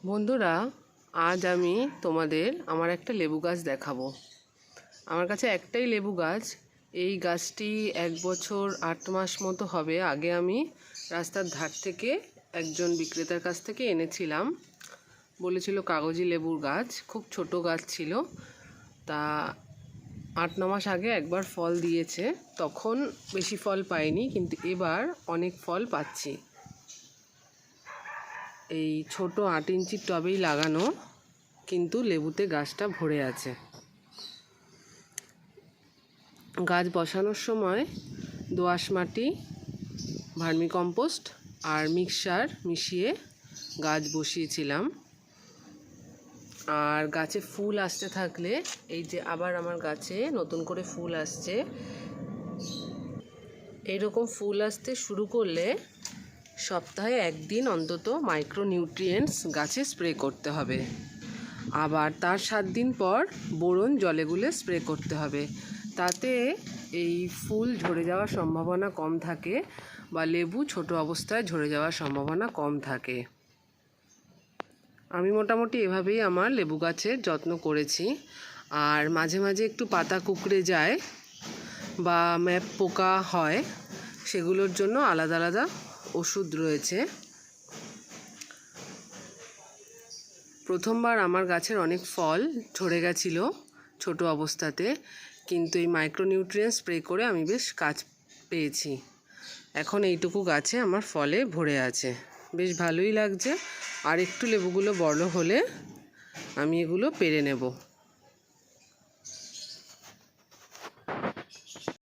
বন্ধুরা, আজ আমি তোমাদের আমার একটা লেবু গাছ দেখাবো। আমার কাছে একটাই লেবু গাছ। এই গাছটি 1 বছর 8 মাস মতো হবে। আগে আমি রাস্তার ধার থেকে একজন বিক্রেতার কাছ থেকে এনেছিলাম। বলেছিল কাগজি লেবুর গাছ, খুব ছোট গাছ ছিল। তা 8-9 মাস আগে একবার ফল দিয়েছে, তখন বেশি ফল পাইনি, কিন্তু এবার অনেক ফল পাচ্ছি। এই ছোট 8 ইঞ্চির টবেই লাগানো, কিন্তু লেবুতে গাছটা ভরে আছে। গাছ বসানোর সময় দোআঁশ মাটি, ভার্মিকম্পোস্ট আর মিক্সচার মিশিয়ে গাছ বসিয়েছিলাম। আর গাছে ফুল আসতে থাকলে, এই যে আবার আমার গাছে নতুন করে ফুল আসছে, এইরকম ফুল আসতে শুরু করলে সপ্তাহে 1 দিন অন্তত মাইক্রো নিউট্রিয়েন্টস গাছে স্প্রে করতে হবে। আবার তার 7 দিন পর বোরন জলে গুলে স্প্রে করতে হবে। তাতে এই ফুল ঝরে যাওয়ার সম্ভাবনা কম থাকে, বা লেবু ছোট অবস্থায় ঝরে যাওয়ার সম্ভাবনা কম থাকে। আমি মোটামুটি এভাবেই আমার লেবু গাছের যত্ন করেছি। আর মাঝে মাঝে একটু পাতা কুঁকড়ে যায় বা ম্যাপ পোকা হয়, সেগুলোর জন্য আলাদা আলাদা ওষুধ রয়েছে। প্রথমবার আমার গাছের অনেক ফল ঝরে গেছিলো ছোট অবস্থাতে, কিন্তু এই মাইক্রোনিউট্রিয়েন্ট স্প্রে করে আমি বেশ কাজ পেয়েছি। এখন এইটুকু গাছে আমার ফলে ভরে আছে, বেশ ভালোই লাগছে। আর একটু লেবুগুলো বড় হলে আমি এগুলো পেরে নেব।